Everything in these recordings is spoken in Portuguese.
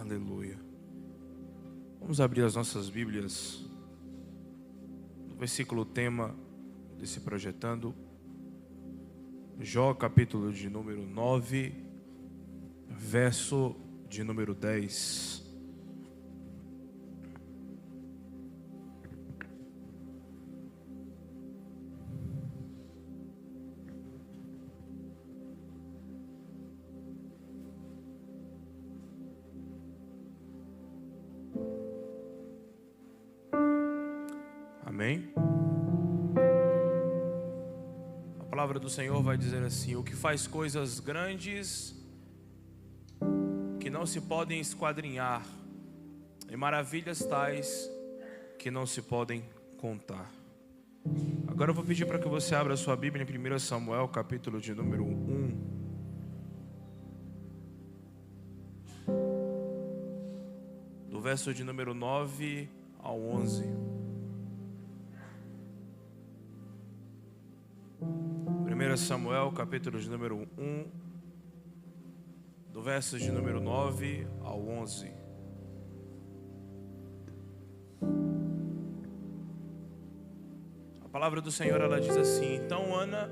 Aleluia. Vamos abrir as nossas Bíblias no versículo tema desse projetando. Jó, capítulo de número 9, verso de número 10. Amém? A palavra do Senhor vai dizer assim: o que faz coisas grandes que não se podem esquadrinhar, e maravilhas tais que não se podem contar. Agora eu vou pedir para que você abra a sua Bíblia em 1 Samuel, capítulo de número 1. Do verso de número 9 ao 11. 1 Samuel, capítulo de número 1, do verso de número 9 ao 11. A palavra do Senhor, ela diz assim: então Ana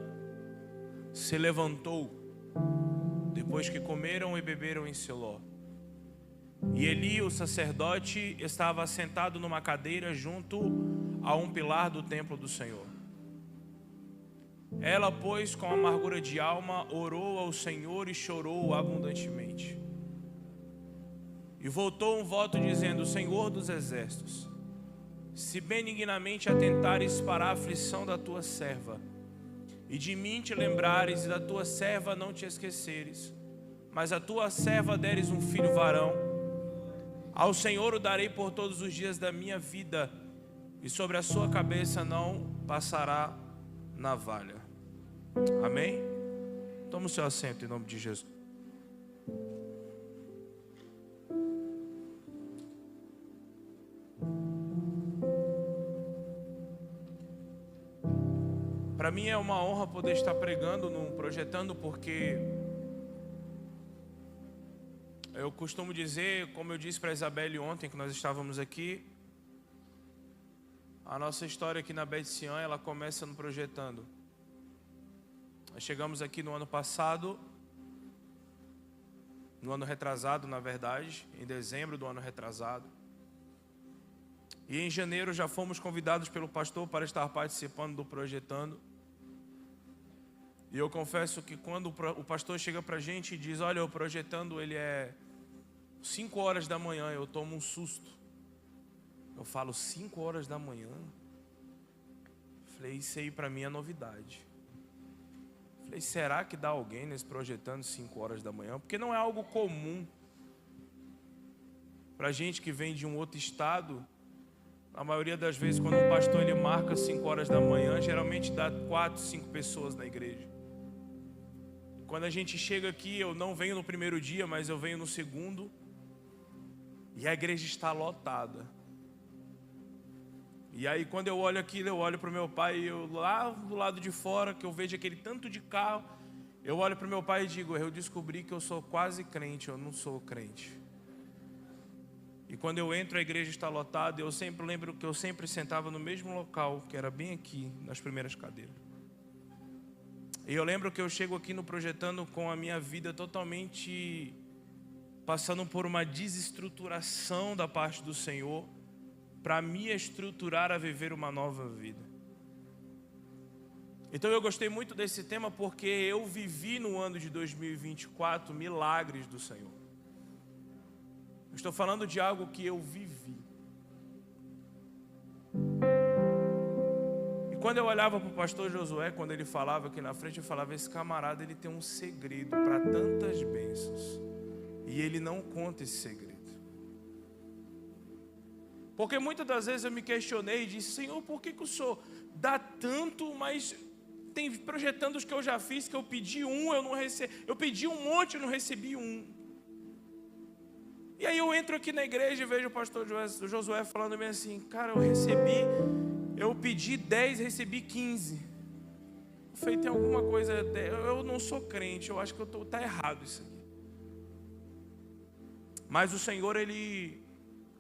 se levantou, depois que comeram e beberam em Siló. E Eli, o sacerdote, estava assentado numa cadeira junto a um pilar do templo do Senhor. Ela, pois, com amargura de alma, orou ao Senhor e chorou abundantemente. E voltou um voto dizendo: Senhor dos exércitos, se benignamente atentares para a aflição da tua serva, e de mim te lembrares, e da tua serva não te esqueceres, mas a tua serva deres um filho varão, ao Senhor o darei por todos os dias da minha vida, e sobre a sua cabeça não passará navalha. Amém? Toma o seu assento em nome de Jesus. Para mim é uma honra poder estar pregando, projetando, porque eu costumo dizer, como eu disse para a Isabelle ontem que nós estávamos aqui, a nossa história aqui na Bet-Sian, ela começa no projetando. Nós chegamos aqui no ano passado, no ano retrasado, na verdade, em dezembro do ano retrasado. E em janeiro já fomos convidados pelo pastor para estar participando do projetando. E eu confesso que quando o pastor chega para a gente e diz: olha, o projetando ele é 5 horas da manhã, eu tomo um susto. Eu falo: 5 horas da manhã? Falei: isso aí para mim é novidade. Falei: será que dá alguém nesse projetando 5 horas da manhã? Porque não é algo comum. Para gente que vem de um outro estado, a maioria das vezes quando um pastor ele marca 5 horas da manhã, geralmente dá 4, 5 pessoas na igreja. Quando a gente chega aqui, eu não venho no primeiro dia, mas eu venho no segundo, e a igreja está lotada. E aí quando eu olho aquilo, eu olho para o meu pai, eu lá do lado de fora, que eu vejo aquele tanto de carro, eu olho para o meu pai e digo: eu descobri que eu sou quase crente, eu não sou crente. E quando eu entro, a igreja está lotada, eu sempre lembro que eu sempre sentava no mesmo local, que era bem aqui, nas primeiras cadeiras. E eu lembro que eu chego aqui no projetando com a minha vida totalmente passando por uma desestruturação da parte do Senhor, para me estruturar a viver uma nova vida. Então eu gostei muito desse tema porque eu vivi no ano de 2024 milagres do Senhor. Eu estou falando de algo que eu vivi. E quando eu olhava para o pastor Josué, quando ele falava aqui na frente, eu falava: esse camarada ele tem um segredo para tantas bênçãos, e ele não conta esse segredo. Porque muitas das vezes eu me questionei e disse: Senhor, por que o Senhor dá tanto, mas tem projetandos que eu já fiz, que eu pedi um, eu não recebi, eu pedi um monte, eu não recebi um. E aí eu entro aqui na igreja e vejo o pastor Josué falando bem assim: cara, eu pedi 10, recebi 15. Eu falei: tem alguma coisa, eu não sou crente, eu acho que tá errado isso aqui. Mas o Senhor, Ele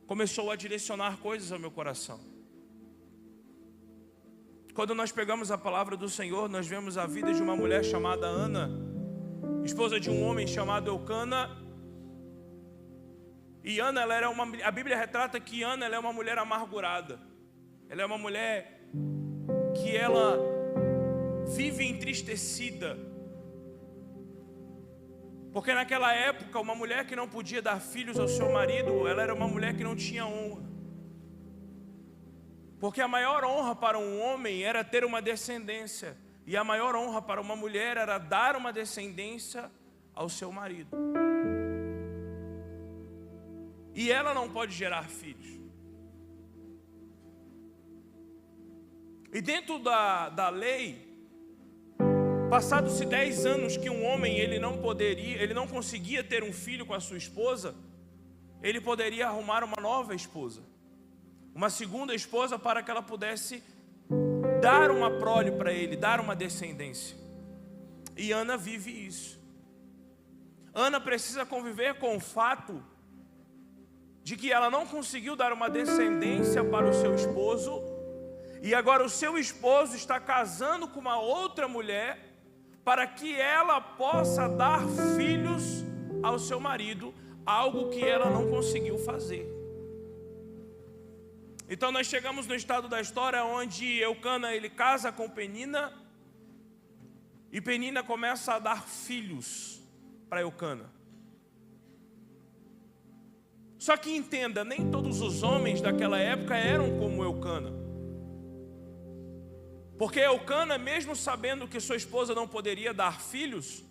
começou a direcionar coisas ao meu coração. Quando nós pegamos a palavra do Senhor, nós vemos a vida de uma mulher chamada Ana, esposa de um homem chamado Eucana. E Ana, a Bíblia retrata que Ana, ela é uma mulher amargurada. Ela é uma mulher que ela vive entristecida. Porque naquela época, uma mulher que não podia dar filhos ao seu marido, ela era uma mulher que não tinha honra. Porque a maior honra para um homem era ter uma descendência. E a maior honra para uma mulher era dar uma descendência ao seu marido. E ela não pode gerar filhos. E dentro da lei, passados-se 10 anos que um homem ele não conseguia ter um filho com a sua esposa, ele poderia arrumar uma nova esposa, uma segunda esposa, para que ela pudesse dar uma prole para ele, dar uma descendência. E Ana vive isso. Ana precisa conviver com o fato de que ela não conseguiu dar uma descendência para o seu esposo, e agora o seu esposo está casando com uma outra mulher, para que ela possa dar filhos ao seu marido, algo que ela não conseguiu fazer. Então nós chegamos no estado da história onde Eucana, ele casa com Penina, e Penina começa a dar filhos para Eucana. Só que entenda, nem todos os homens daquela época eram como Eucana. Porque Eucana, mesmo sabendo que sua esposa não poderia dar filhos,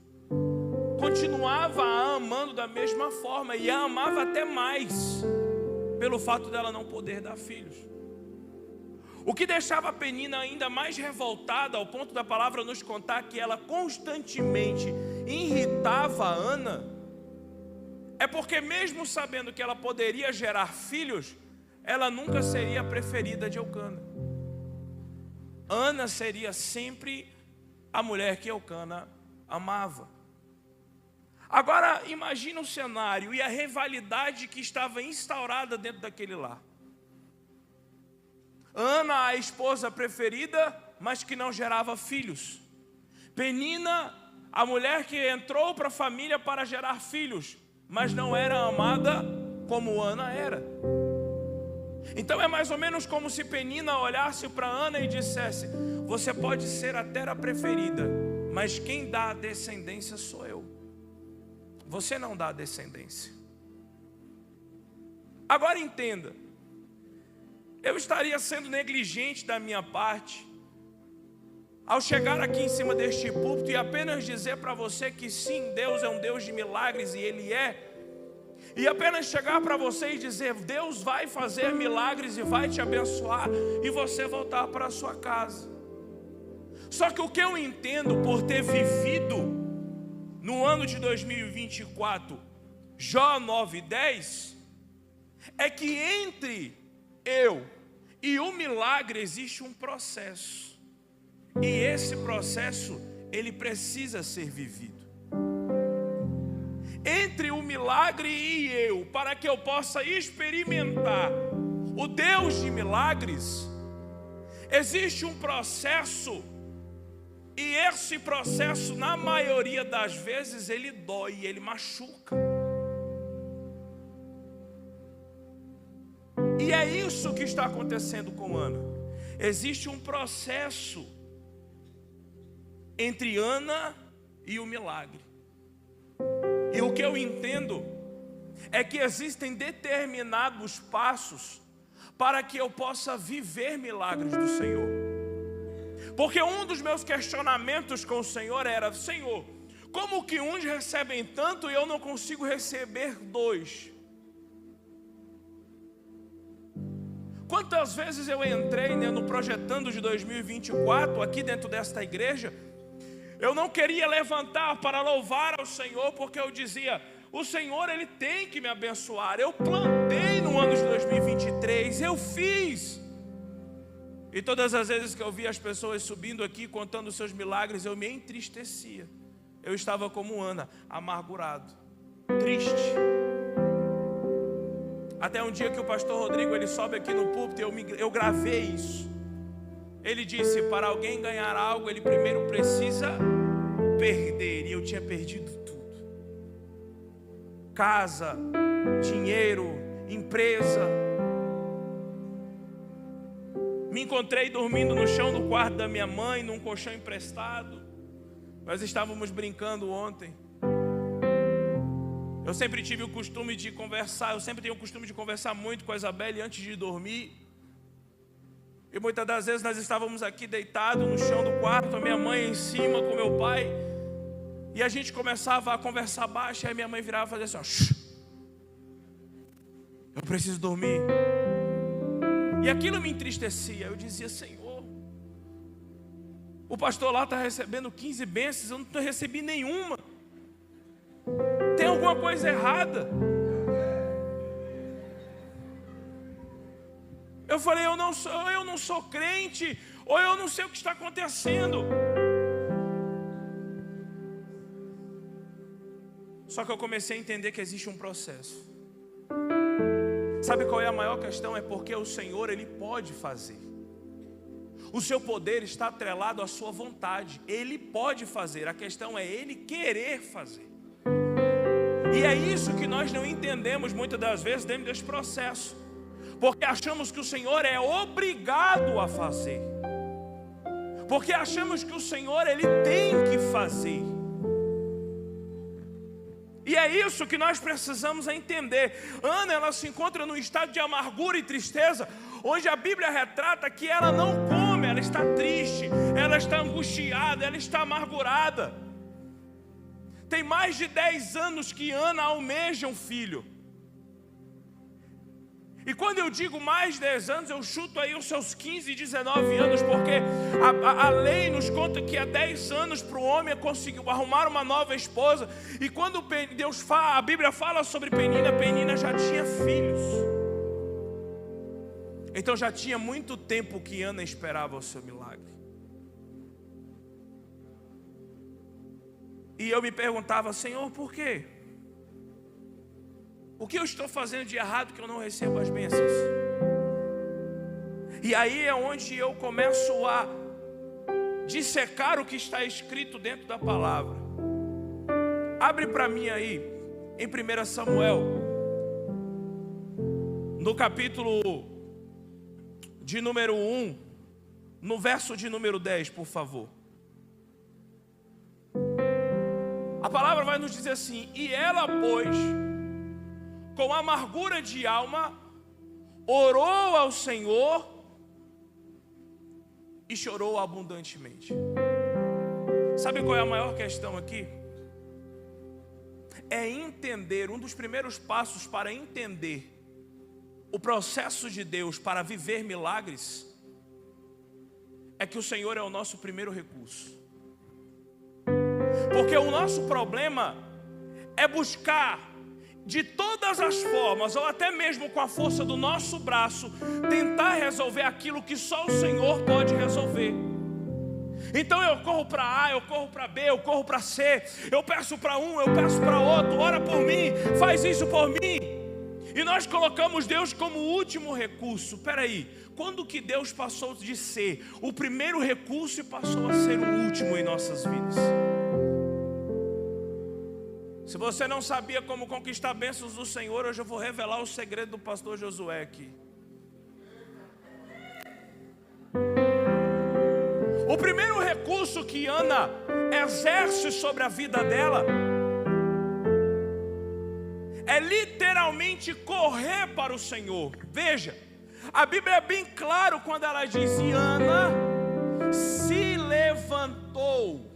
continuava a amando da mesma forma, e a amava até mais, pelo fato dela não poder dar filhos. O que deixava a Penina ainda mais revoltada, ao ponto da palavra nos contar que ela constantemente irritava a Ana, é porque mesmo sabendo que ela poderia gerar filhos, ela nunca seria a preferida de Eucana. Ana seria sempre a mulher que Eucana amava. Agora imagina o cenário e a rivalidade que estava instaurada dentro daquele lar. Ana, a esposa preferida, mas que não gerava filhos. Penina, a mulher que entrou para a família para gerar filhos, mas não era amada como Ana era. Então é mais ou menos como se Penina olhasse para Ana e dissesse: você pode ser até a preferida, mas quem dá a descendência sou eu. Você não dá a descendência. Agora entenda, eu estaria sendo negligente da minha parte ao chegar aqui em cima deste púlpito e apenas dizer para você que sim, Deus é um Deus de milagres, e Ele é. E apenas chegar para você e dizer: Deus vai fazer milagres e vai te abençoar, e você voltar para a sua casa. Só que o que eu entendo por ter vivido no ano de 2024, Jó 9:10, é que entre eu e o milagre existe um processo. E esse processo, ele precisa ser vivido. Entre o milagre e eu, para que eu possa experimentar o Deus de milagres, existe um processo. E esse processo, na maioria das vezes, ele dói, ele machuca. E é isso que está acontecendo com Ana. Existe um processo entre Ana e o milagre. E o que eu entendo é que existem determinados passos para que eu possa viver milagres do Senhor. Porque um dos meus questionamentos com o Senhor era: Senhor, como que uns recebem tanto e eu não consigo receber 2? Quantas vezes eu entrei no Projetando de 2024, aqui dentro desta igreja, eu não queria levantar para louvar ao Senhor, porque eu dizia: o Senhor, Ele tem que me abençoar. Eu plantei no ano de 2023, eu fiz. E todas as vezes que eu via as pessoas subindo aqui, contando os seus milagres, eu me entristecia. Eu estava como Ana, amargurado, triste. Até um dia que o pastor Rodrigo ele sobe aqui no púlpito, eu gravei isso. Ele disse: para alguém ganhar algo, ele primeiro precisa perder. E eu tinha perdido tudo: casa, dinheiro, empresa. Me encontrei dormindo no chão do quarto da minha mãe, num colchão emprestado. Nós estávamos brincando ontem. Eu sempre tive o costume de conversar, eu sempre tenho o costume de conversar muito com a Isabelle antes de dormir. E muitas das vezes nós estávamos aqui deitados no chão do quarto, a minha mãe em cima com meu pai, e a gente começava a conversar baixo, e aí minha mãe virava e fazia assim: ó, shh, eu preciso dormir. E aquilo me entristecia. Eu dizia: Senhor, o pastor lá está recebendo 15 bênçãos, eu não recebi nenhuma. Tem alguma coisa errada. Eu falei: eu não sou crente, ou eu não sei o que está acontecendo. Só que eu comecei a entender que existe um processo. Sabe qual é a maior questão? É porque o Senhor, Ele pode fazer. O seu poder está atrelado à sua vontade. Ele pode fazer, a questão é Ele querer fazer. E é isso que nós não entendemos muitas das vezes dentro desse processo, porque achamos que o Senhor é obrigado a fazer, porque achamos que o Senhor Ele tem que fazer. E é isso que nós precisamos entender. Ana, ela se encontra num estado de amargura e tristeza, onde a Bíblia retrata que ela não come, ela está triste, ela está angustiada, ela está amargurada. Tem mais de 10 anos que Ana almeja um filho. E quando eu digo mais de 10 anos, eu chuto aí os seus 15, 19 anos, porque a lei nos conta que há 10 anos para o homem conseguiu arrumar uma nova esposa. E quando Deus fala, a Bíblia fala sobre Penina, Penina já tinha filhos. Então já tinha muito tempo que Ana esperava o seu milagre. E eu me perguntava: Senhor, por quê? O que eu estou fazendo de errado que eu não recebo as bênçãos? E aí é onde eu começo a dissecar o que está escrito dentro da palavra. Abre para mim aí, em 1 Samuel, no capítulo de número 1, no verso de número 10, por favor. A palavra vai nos dizer assim: e ela, pois, com amargura de alma, orou ao Senhor e chorou abundantemente. Sabe qual é a maior questão aqui? É entender, um dos primeiros passos para entender o processo de Deus para viver milagres, é que o Senhor é o nosso primeiro recurso. Porque o nosso problema é buscar de todas as formas, ou até mesmo com a força do nosso braço, tentar resolver aquilo que só o Senhor pode resolver. Então eu corro para A, eu corro para B, eu corro para C, eu peço para um, eu peço para outro: ora por mim, faz isso por mim. E nós colocamos Deus como o último recurso. Espera aí, quando que Deus passou de ser o primeiro recurso e passou a ser o último em nossas vidas? Se você não sabia como conquistar bênçãos do Senhor, hoje eu vou revelar o segredo do pastor Josué aqui. O primeiro recurso que Ana exerce sobre a vida dela é literalmente correr para o Senhor. Veja, a Bíblia é bem claro quando ela diz: e Ana se levantou.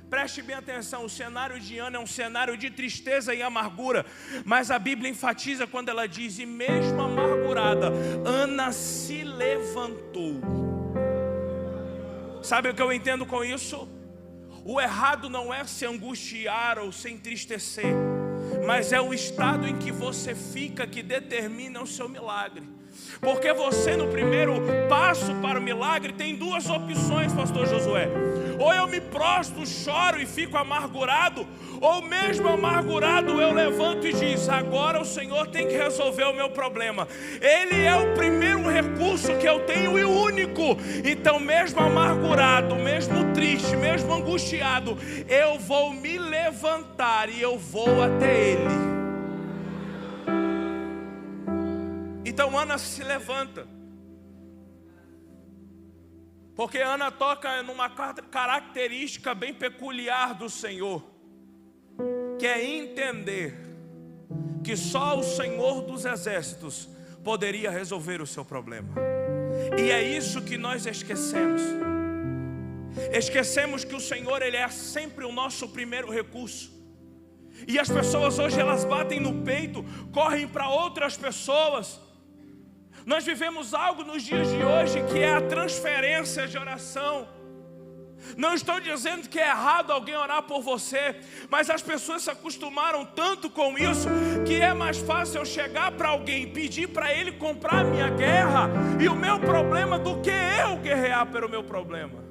Preste bem atenção, o cenário de Ana é um cenário de tristeza e amargura, mas a Bíblia enfatiza quando ela diz: e mesmo amargurada, Ana se levantou. Sabe o que eu entendo com isso? O errado não é se angustiar ou se entristecer, mas é o estado em que você fica que determina o seu milagre. Porque você, no primeiro passo para o milagre, tem duas opções, pastor Josué. Ou eu me prostro, choro e fico amargurado, ou mesmo amargurado eu levanto e diz: agora o Senhor tem que resolver o meu problema. Ele é o primeiro recurso que eu tenho e o único. Então, mesmo amargurado, mesmo triste, mesmo angustiado, eu vou me levantar e eu vou até Ele. Então Ana se levanta, porque Ana toca numa característica bem peculiar do Senhor, que é entender que só o Senhor dos Exércitos poderia resolver o seu problema. E é isso que nós esquecemos. Esquecemos que o Senhor, Ele é sempre o nosso primeiro recurso. E as pessoas hoje, elas batem no peito, correm para outras pessoas. Nós vivemos algo nos dias de hoje que é a transferência de oração. Não estou dizendo que é errado alguém orar por você, mas as pessoas se acostumaram tanto com isso que é mais fácil eu chegar para alguém e pedir para ele comprar a minha guerra e o meu problema do que eu guerrear pelo meu problema.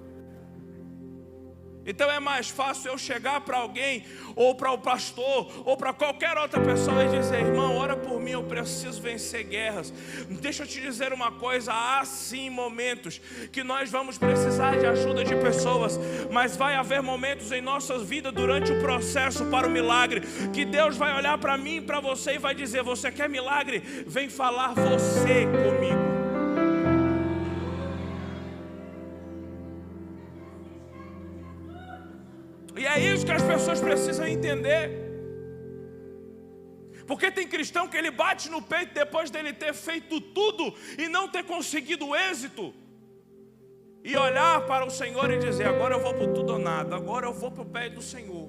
Então é mais fácil eu chegar para alguém, ou para o pastor, ou para qualquer outra pessoa e dizer: irmão, ora por mim, eu preciso vencer guerras. Deixa eu te dizer uma coisa: há sim momentos que nós vamos precisar de ajuda de pessoas, mas vai haver momentos em nossas vidas durante o processo para o milagre, que Deus vai olhar para mim e para você e vai dizer: você quer milagre? Vem falar você comigo. E é isso que as pessoas precisam entender. Porque tem cristão que ele bate no peito depois dele ter feito tudo e não ter conseguido êxito, e olhar para o Senhor e dizer: agora eu vou para tudo ou nada, agora eu vou para o pé do Senhor.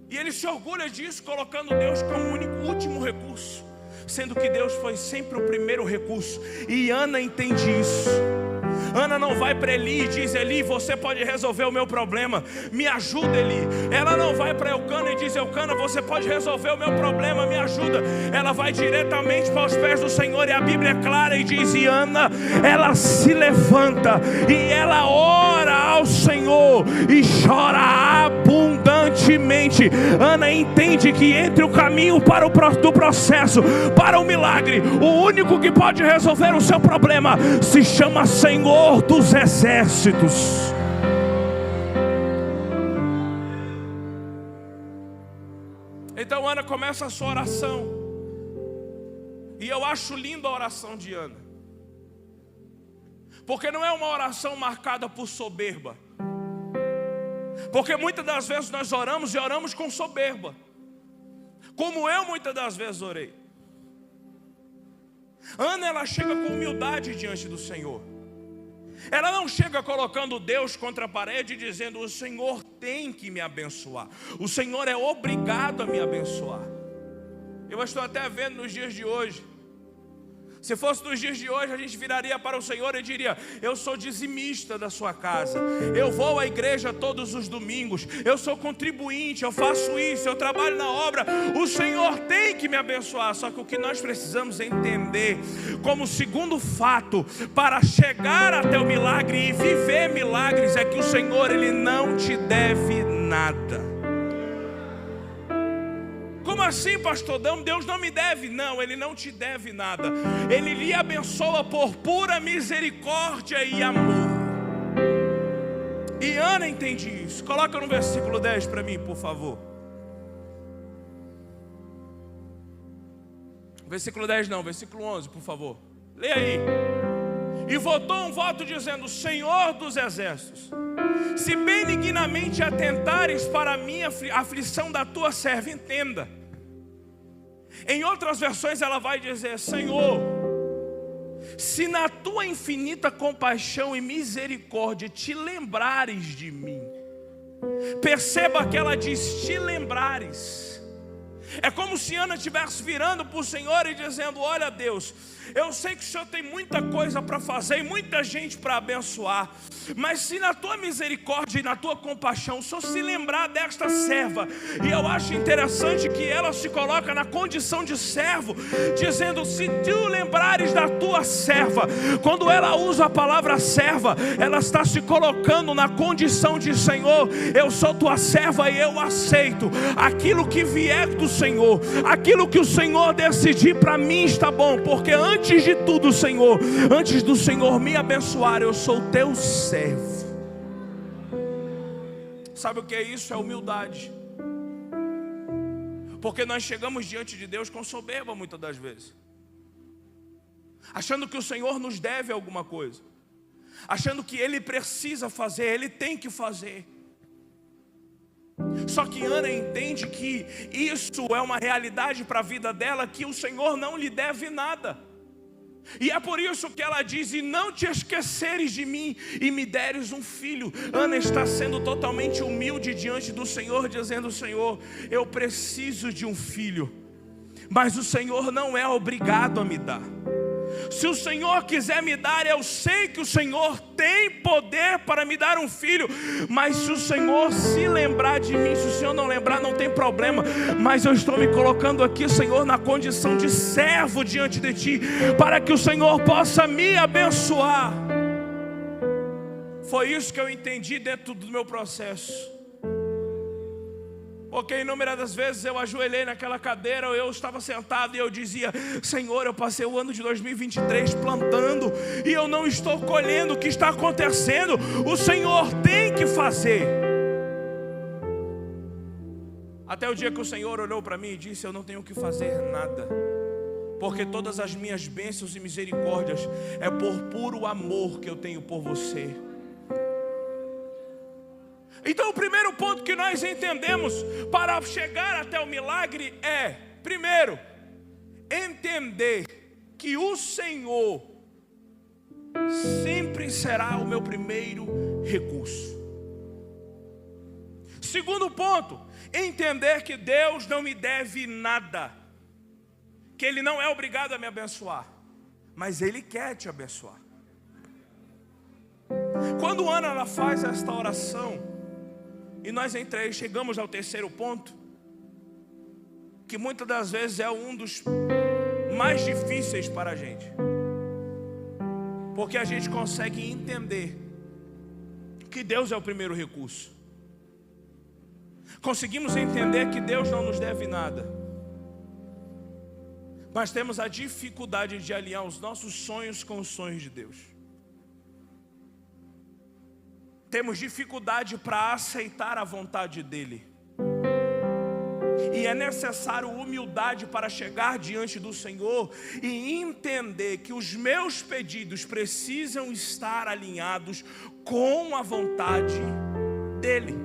E ele se orgulha disso, colocando Deus como o único, último recurso, sendo que Deus foi sempre o primeiro recurso. E Ana entende isso. Ana não vai para Eli e diz: Eli, você pode resolver o meu problema, me ajuda, Eli. Ela não vai para Eucana e diz: Eucana, você pode resolver o meu problema, me ajuda. Ela vai diretamente para os pés do Senhor, e a Bíblia é clara e diz: e Ana, ela se levanta e ela ora ao Senhor e chora abundantemente. Ana entende que entre o caminho do processo para o milagre, o único que pode resolver o seu problema se chama Senhor dos Exércitos. Então Ana começa a sua oração, e eu acho linda a oração de Ana, porque não é uma oração marcada por soberba. Porque muitas das vezes nós oramos e oramos com soberba, como eu muitas das vezes orei. Ana, ela chega com humildade diante do Senhor. Ela não chega colocando Deus contra a parede e dizendo: o Senhor tem que me abençoar, o Senhor é obrigado a me abençoar. Eu estou até vendo nos dias de hoje, se fosse nos dias de hoje, a gente viraria para o Senhor e diria: eu sou dizimista da sua casa, eu vou à igreja todos os domingos, eu sou contribuinte, eu faço isso, eu trabalho na obra, o Senhor tem que me abençoar. Só que o que nós precisamos entender como segundo fato para chegar até o milagre e viver milagres é que o Senhor, Ele não te deve nada. Como assim, pastor? Deus não me deve? Não, Ele não te deve nada. Ele lhe abençoa por pura misericórdia e amor. E Ana entende isso. Coloca no versículo 10 para mim, por favor. Versículo 10 não, versículo 11, por favor. Leia aí. E votou um voto dizendo: Senhor dos Exércitos, se benignamente atentares para a minha aflição da tua serva, entenda. Em outras versões ela vai dizer: Senhor, se na tua infinita compaixão e misericórdia te lembrares de mim. Perceba que ela diz: te lembrares. É como se Ana estivesse virando para o Senhor e dizendo: olha, Deus, eu sei que o Senhor tem muita coisa para fazer e muita gente para abençoar, mas se na tua misericórdia e na tua compaixão o Senhor se lembrar desta serva, e eu acho interessante que ela se coloca na condição de servo, dizendo: se tu lembrares da tua serva. Quando ela usa a palavra serva, ela está se colocando na condição de: Senhor, eu sou tua serva e eu aceito aquilo que vier do Senhor, aquilo que o Senhor decidir para mim está bom, porque antes de tudo, Senhor, antes do Senhor me abençoar, eu sou teu servo. Sabe o que é isso? É humildade. Porque nós chegamos diante de Deus com soberba muitas das vezes, achando que o Senhor nos deve alguma coisa, achando que Ele precisa fazer, Ele tem que fazer. Só que Ana entende que isso é uma realidade para a vida dela, que o Senhor não lhe deve nada. E é por isso que ela diz: e não te esqueceres de mim e me deres um filho. Ana está sendo totalmente humilde diante do Senhor, dizendo: Senhor, eu preciso de um filho, mas o Senhor não é obrigado a me dar. Se o Senhor quiser me dar, eu sei que o Senhor tem poder para me dar um filho, mas se o Senhor se lembrar de mim, se o Senhor não lembrar, não tem problema, mas eu estou me colocando aqui, Senhor, na condição de servo diante de Ti, para que o Senhor possa me abençoar. Foi isso que eu entendi dentro do meu processo. Porque inúmeras vezes eu ajoelhei naquela cadeira, eu estava sentado e eu dizia: Senhor, eu passei o ano de 2023 plantando e eu não estou colhendo. O que está acontecendo? O Senhor tem que fazer. Até o dia que o Senhor olhou para mim e disse: eu não tenho que fazer nada, porque todas as minhas bênçãos e misericórdias é por puro amor que eu tenho por você. Então o primeiro ponto que nós entendemos para chegar até o milagre é, primeiro, entender que o Senhor sempre será o meu primeiro recurso. Segundo ponto, entender que Deus não me deve nada, que Ele não é obrigado a me abençoar, mas Ele quer te abençoar. Quando Ana ela faz esta oração, e nós chegamos ao terceiro ponto, que muitas das vezes é um dos mais difíceis para a gente, porque a gente consegue entender que Deus é o primeiro recurso. Conseguimos entender que Deus não nos deve nada, mas temos a dificuldade de alinhar os nossos sonhos com os sonhos de Deus. Temos dificuldade para aceitar a vontade dEle. E é necessário humildade para chegar diante do Senhor e entender que os meus pedidos precisam estar alinhados com a vontade dEle.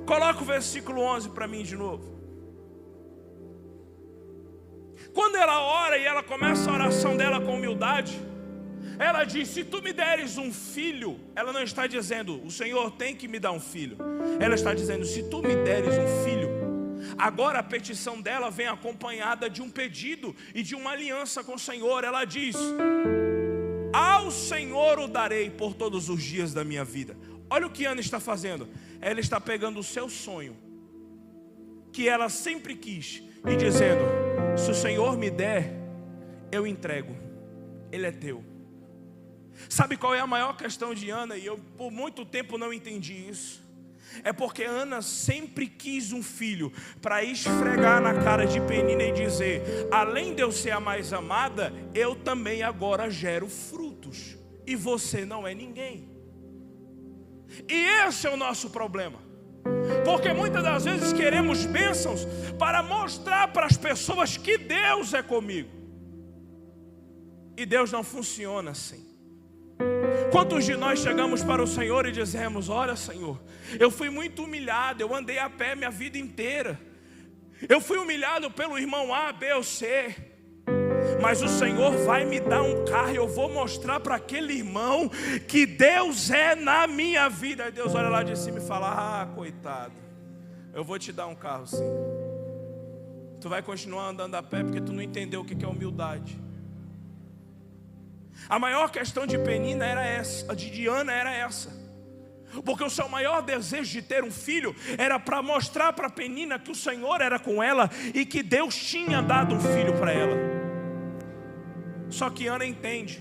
Coloca o versículo 11 para mim de novo. Quando ela ora e ela começa a oração dela com humildade, ela diz: se tu me deres um filho. Ela não está dizendo: o Senhor tem que me dar um filho. Ela está dizendo: se tu me deres um filho. Agora a petição dela vem acompanhada de um pedido e de uma aliança com o Senhor. Ela diz: ao Senhor o darei por todos os dias da minha vida. Olha o que Ana está fazendo. Ela está pegando o seu sonho, que ela sempre quis, e dizendo: se o Senhor me der, eu entrego, Ele é teu. Sabe qual é a maior questão de Ana? E eu por muito tempo não entendi isso. É porque Ana sempre quis um filho para esfregar na cara de Penina e dizer: além de eu ser a mais amada, eu também agora gero frutos, e você não é ninguém. E esse é o nosso problema, porque muitas das vezes queremos bênçãos para mostrar para as pessoas que Deus é comigo, e Deus não funciona assim. Quantos de nós chegamos para o Senhor e dizemos: olha, Senhor, eu fui muito humilhado, eu andei a pé minha vida inteira, eu fui humilhado pelo irmão A, B ou C, mas o Senhor vai me dar um carro e eu vou mostrar para aquele irmão que Deus é na minha vida. Aí Deus olha lá de cima e fala: ah, coitado, eu vou te dar um carro sim. tu vai continuar andando a pé porque tu não entendeu o que é humildade. A maior questão de Penina era essa, a de Ana era essa. Porque o seu maior desejo de ter um filho era para mostrar para Penina que o Senhor era com ela e que Deus tinha dado um filho para ela. Só que Ana entende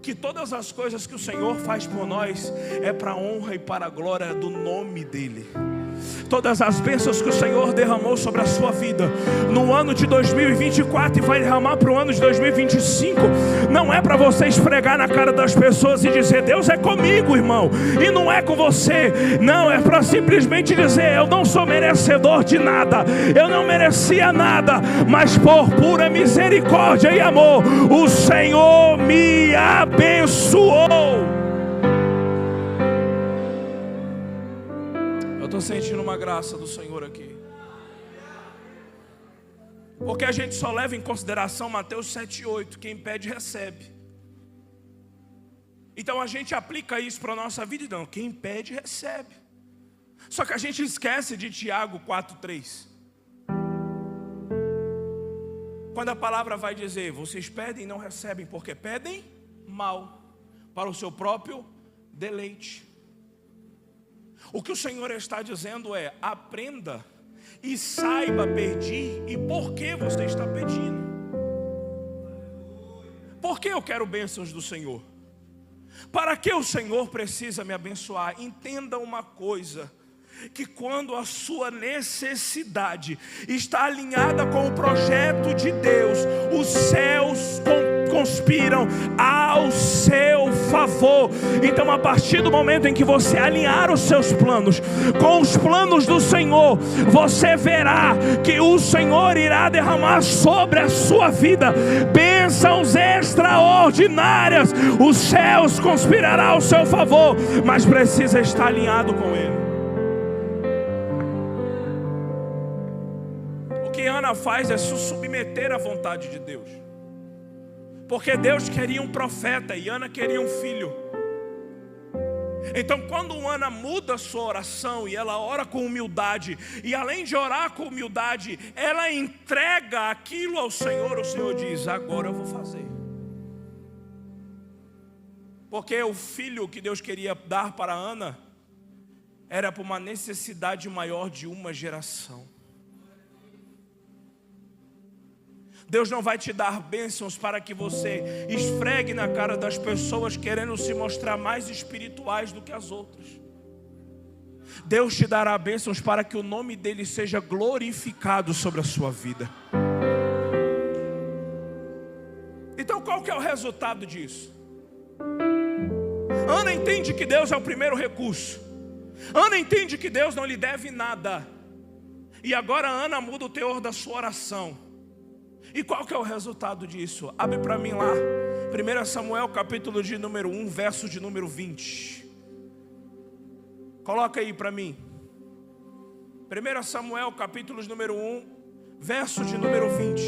que todas as coisas que o Senhor faz por nós é para a honra e para a glória do nome dEle. Todas as bênçãos que o Senhor derramou sobre a sua vida no ano de 2024 e vai derramar para o ano de 2025, não é para você esfregar na cara das pessoas e dizer: Deus é comigo, irmão, e não é com você. Não, é para simplesmente dizer: eu não sou merecedor de nada, eu não merecia nada, mas por pura misericórdia e amor, o Senhor me abençoou. Estou sentindo uma graça do Senhor aqui. Porque a gente só leva em consideração Mateus 7,8, quem pede recebe. Então a gente aplica isso para a nossa vida e não, quem pede recebe. Só que a gente esquece de Tiago 4,3. Quando a palavra vai dizer: vocês pedem e não recebem porque pedem mal, para o seu próprio deleite. O que o Senhor está dizendo é: aprenda e saiba pedir e por que você está pedindo. Por que eu quero bênçãos do Senhor? Para que o Senhor precisa me abençoar? Entenda uma coisa, que quando a sua necessidade está alinhada com o projeto de Deus, os céus conspiram ao seu favor. Então, a partir do momento em que você alinhar os seus planos com os planos do Senhor, você verá que o Senhor irá derramar sobre a sua vida bênçãos extraordinárias. Os céus conspirarão ao seu favor, mas precisa estar alinhado com Ele. O que Ana faz é se submeter à vontade de Deus. Porque Deus queria um profeta e Ana queria um filho. Então, quando Ana muda a sua oração e ela ora com humildade, e além de orar com humildade, ela entrega aquilo ao Senhor, o Senhor diz: agora eu vou fazer. Porque o filho que Deus queria dar para Ana era por uma necessidade maior de uma geração. Deus não vai te dar bênçãos para que você esfregue na cara das pessoas querendo se mostrar mais espirituais do que as outras. Deus te dará bênçãos para que o nome dEle seja glorificado sobre a sua vida. Então, qual que é o resultado disso? Ana entende que Deus é o primeiro recurso. Ana entende que Deus não lhe deve nada. E agora Ana muda o teor da sua oração. E qual que é o resultado disso? Abre para mim lá, 1 Samuel capítulo de número 1, verso de número 20. Coloca aí para mim. 1 Samuel capítulo de número 1, verso de número 20.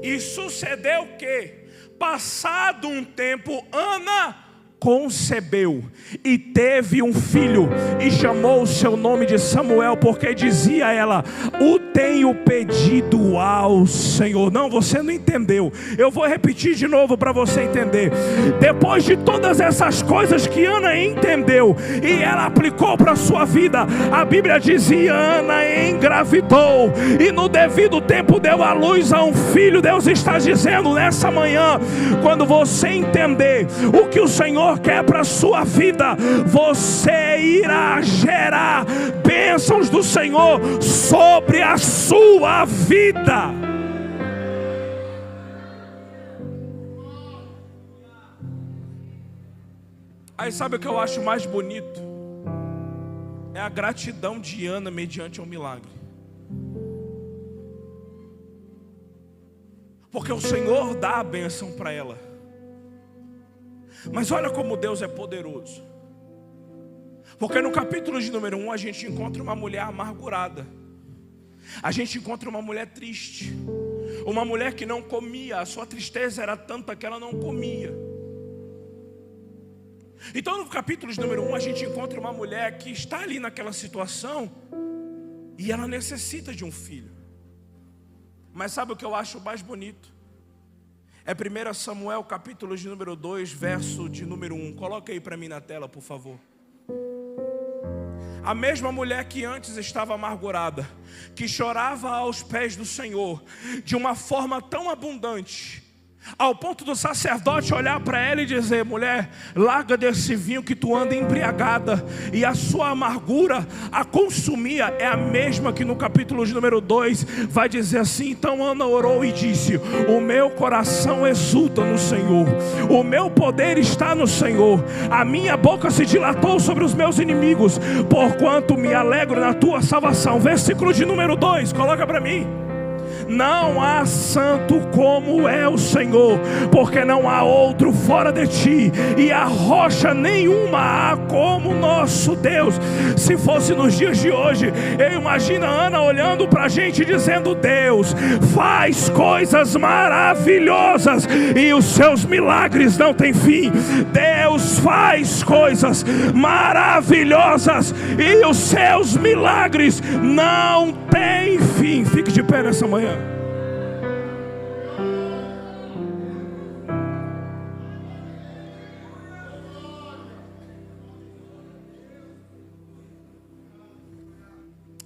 E sucedeu que, passado um tempo, Ana concebeu e teve um filho e chamou o seu nome de Samuel, porque dizia ela: o tenho pedido ao Senhor. Não, você não entendeu. Eu vou repetir de novo para você entender. Depois de todas essas coisas que Ana entendeu e ela aplicou para a sua vida, a Bíblia dizia: Ana engravidou e no devido tempo deu à luz a um filho. Deus está dizendo nessa manhã, quando você entender o que o Senhor quer para a sua vida, você irá gerar bênçãos do Senhor sobre a sua vida. Aí sabe o que eu acho mais bonito? É a gratidão de Ana mediante um milagre. Porque o Senhor dá a bênção para ela. Mas olha como Deus é poderoso. Porque no capítulo de número 1 a gente encontra uma mulher amargurada. A gente encontra uma mulher triste. Uma mulher que não comia. A sua tristeza era tanta que ela não comia. Então no capítulo de número 1 a gente encontra uma mulher que está ali naquela situação e ela necessita de um filho. Mas sabe o que eu acho mais bonito? É 1 Samuel, capítulo de número 2, verso de número 1. Coloca aí para mim na tela, por favor. A mesma mulher que antes estava amargurada, que chorava aos pés do Senhor, de uma forma tão abundante, ao ponto do sacerdote olhar para ela e dizer: mulher, larga desse vinho que tu anda embriagada, e a sua amargura a consumia. É a mesma que no capítulo de número 2 vai dizer assim: então Ana orou e disse: o meu coração exulta no Senhor, o meu poder está no Senhor, a minha boca se dilatou sobre os meus inimigos, porquanto me alegro na tua salvação. Versículo de número 2, coloca para mim. Não há santo como é o Senhor, porque não há outro fora de ti, e a rocha nenhuma há como nosso Deus. Se fosse nos dias de hoje, eu imagino a Ana olhando para a gente dizendo: Deus faz coisas maravilhosas e os seus milagres não têm fim. Deus faz coisas maravilhosas e os seus milagres não têm fim. Fique de pé nessa manhã.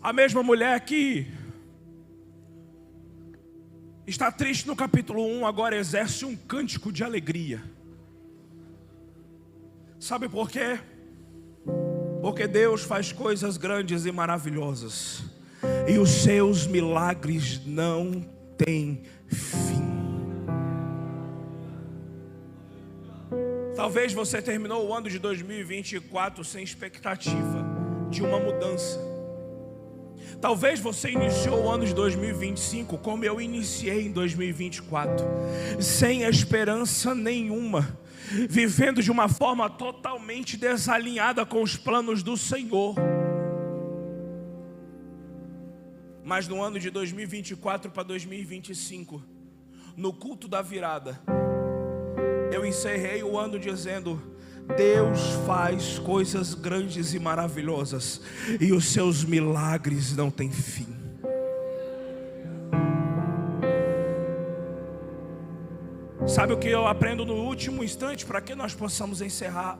A mesma mulher que está triste no capítulo 1, agora exerce um cântico de alegria. Sabe por quê? Porque Deus faz coisas grandes e maravilhosas, e os seus milagres não têm fim. Talvez você terminou o ano de 2024 sem expectativa de uma mudança. Talvez você iniciou o ano de 2025 como eu iniciei em 2024, sem esperança nenhuma, vivendo de uma forma totalmente desalinhada com os planos do Senhor. Mas no ano de 2024 para 2025, no culto da virada, eu encerrei o ano dizendo: Deus faz coisas grandes e maravilhosas, e os seus milagres não têm fim. Sabe o que eu aprendo no último instante para que nós possamos encerrar?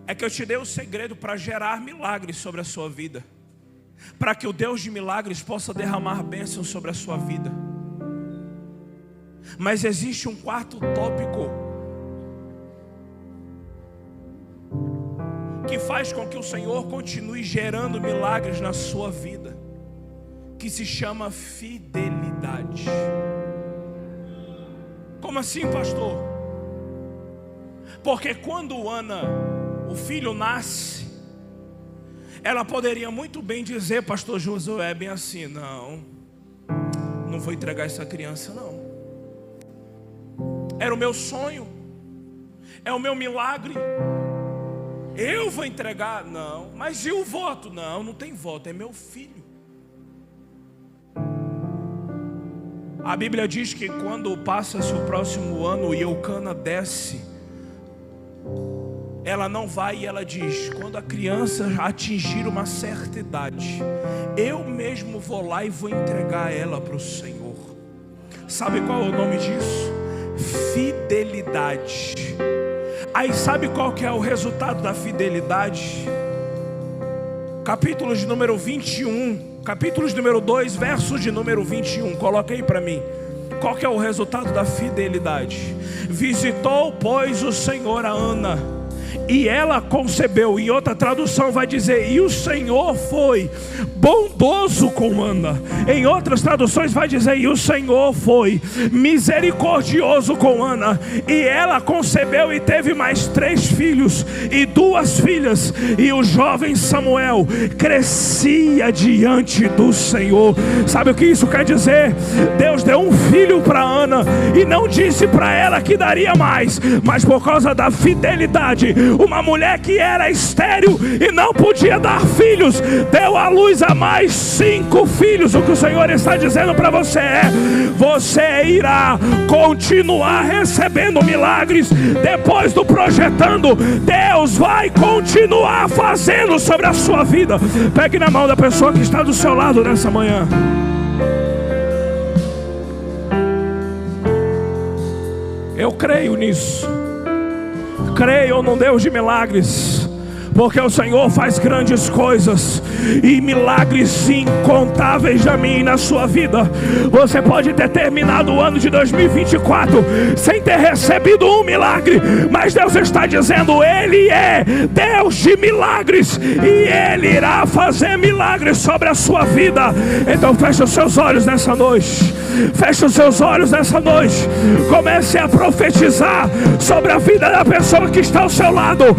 É que eu te dei o segredo para gerar milagres sobre a sua vida, para que o Deus de milagres possa derramar bênçãos sobre a sua vida. Mas existe um quarto tópico que faz com que o Senhor continue gerando milagres na sua vida, que se chama fidelidade. Como assim, pastor? Porque quando Ana, o filho, nasce, ela poderia muito bem dizer: pastor Josué, é bem assim, não vou entregar essa criança não. Era o meu sonho, é o meu milagre, eu vou entregar. Não, mas e o voto? Não tem voto, é meu filho. A Bíblia diz que quando passa-se o próximo ano e Eucana desce, ela não vai e ela diz: quando a criança atingir uma certa idade, eu mesmo vou lá e vou entregar ela para o Senhor. Sabe qual é o nome disso? Fidelidade. Aí sabe qual que é o resultado da fidelidade? Capítulo de número 21, capítulo de número 2, verso de número 21. Coloca aí para mim. Qual que é o resultado da fidelidade? Visitou, pois, o Senhor a Ana, e ela concebeu. Em outra tradução vai dizer: e o Senhor foi bondoso com Ana. Em outras traduções vai dizer: e o Senhor foi misericordioso com Ana. E ela concebeu e teve mais 3 filhos e 2 filhas. E o jovem Samuel crescia diante do Senhor. Sabe o que isso quer dizer? Deus deu um filho para Ana, manhã e não disse para ela que daria mais, mas por causa da fidelidade, uma mulher que era estéril e não podia dar filhos, deu à luz a mais 5 filhos. O que o Senhor está dizendo para você é: você irá continuar recebendo milagres. Depois do projetando, Deus vai continuar fazendo sobre a sua vida. Pegue na mão da pessoa que está do seu lado nessa manhã. Eu creio nisso. Creio no Deus de milagres, porque o Senhor faz grandes coisas e milagres incontáveis na minha e na sua vida. Você pode ter terminado o ano de 2024 sem ter recebido um milagre, mas Deus está dizendo: Ele é Deus de milagres e Ele irá fazer milagres sobre a sua vida. Então feche os seus olhos nessa noite. Feche os seus olhos nessa noite. Comece a profetizar sobre a vida da pessoa que está ao seu lado.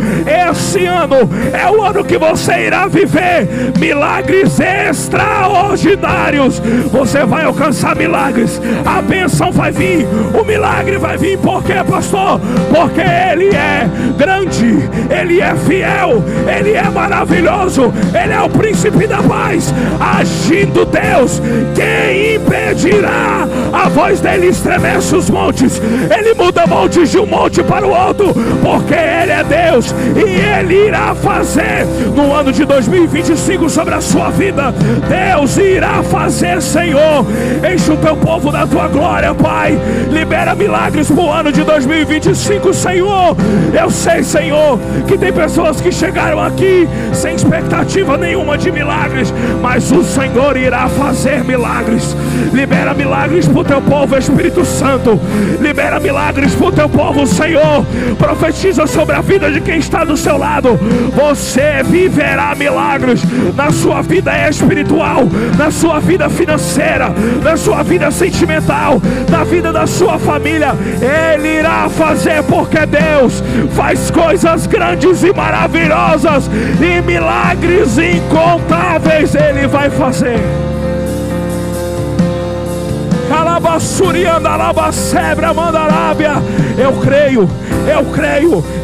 Esse ano é o ano que você irá viver milagres extraordinários. Você vai alcançar milagres. A bênção vai vir. O milagre vai vir. Por quê, pastor? Porque Ele é grande, Ele é fiel, Ele é maravilhoso, Ele é o príncipe da paz. Agindo Deus, quem impedirá? A voz dele estremece os montes. Ele muda montes de um monte para o outro, porque Ele é Deus e Ele irá fazer no ano de 2025 sobre a sua vida. Deus irá fazer, Senhor. Enche o teu povo da tua glória, Pai. Libera milagres para o ano de 2025, Senhor. Eu sei, Senhor, que tem pessoas que chegaram aqui sem expectativa nenhuma de milagres, mas o Senhor irá fazer milagres. Libera milagres para o teu povo, Espírito Santo. Libera milagres para o teu povo, Senhor. Profetiza sobre a vida de quem está do seu lado. Você viverá milagres na sua vida espiritual, na sua vida financeira, na sua vida sentimental, na vida da sua família. Ele irá fazer, porque Deus faz coisas grandes e maravilhosas e milagres incontáveis. Ele vai fazer.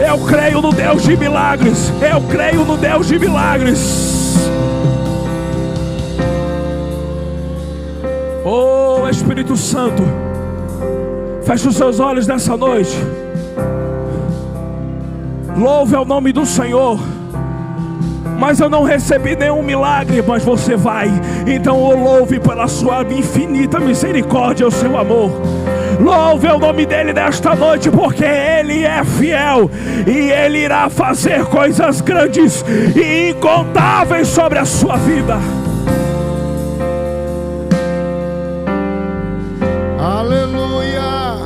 Eu creio no Deus de milagres. Eu creio no Deus de milagres. Oh, Espírito Santo, feche os seus olhos nessa noite. Louve ao nome do Senhor. Mas eu não recebi nenhum milagre, mas você vai. Então o louve pela sua infinita misericórdia, o seu amor. Louve o nome dele nesta noite, porque ele é fiel e ele irá fazer coisas grandes e incontáveis sobre a sua vida. Aleluia.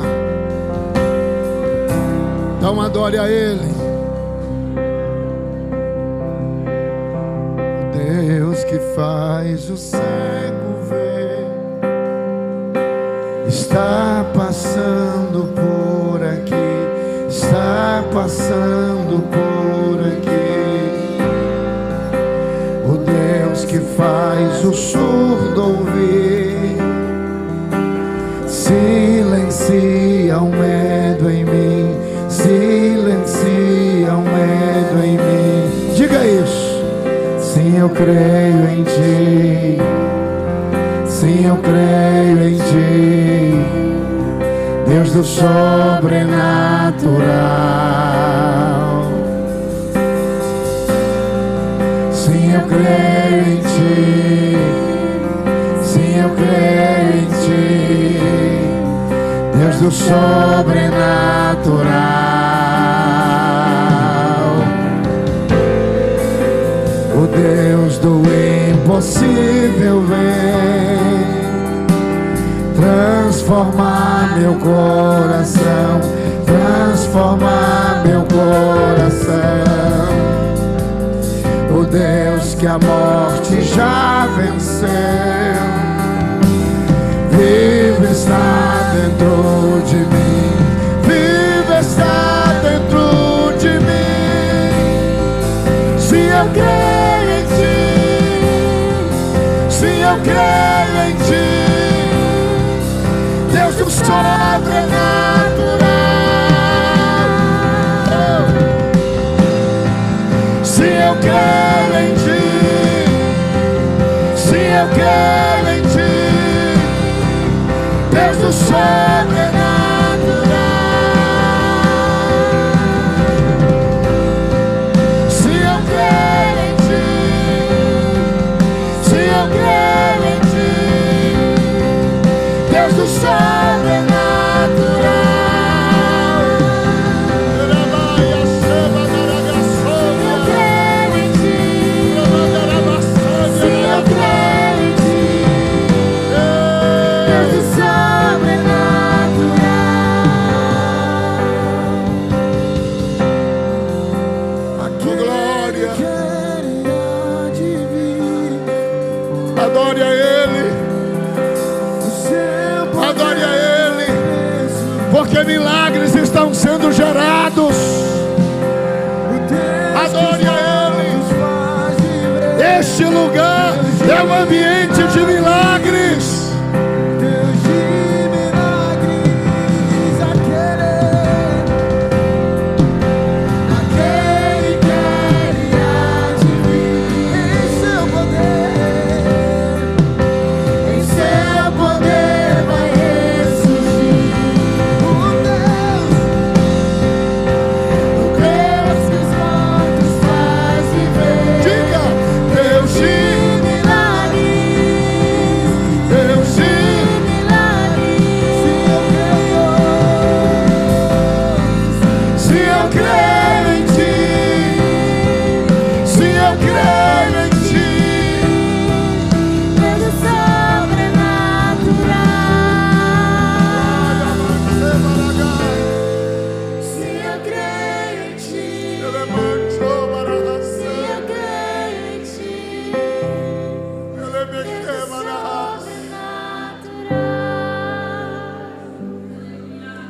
Dá uma glória a ele. Deus que faz o cego ver está passando por aqui, está passando por aqui. O Deus que faz o surdo ouvir silencia o medo em mim, silencia o medo em mim. Diga isso. Sim, eu creio em ti. Sim, eu creio em ti, Deus do sobrenatural. Sim, eu creio em ti. Sim, eu creio em ti, Deus do sobrenatural. O Deus do impossível vem transformar meu coração, transformar meu coração. O Deus que a morte já venceu, vive está dentro de mim, vive está dentro de mim. Se eu creio em ti, se eu creio em ti, Deus Deus do sobrenatural. Se eu creio em ti, se eu creio em ti, Deus do sobrenatural. Se eu creio em ti, se eu creio em ti, Deus do sobrenatural. Adore a Ele, adore a Ele, porque milagres estão sendo gerados. Adore a Ele. Este lugar é um ambiente de milagres.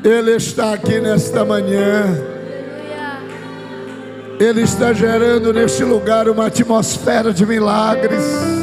Ele está aqui nesta manhã. Ele está gerando neste lugar uma atmosfera de milagres.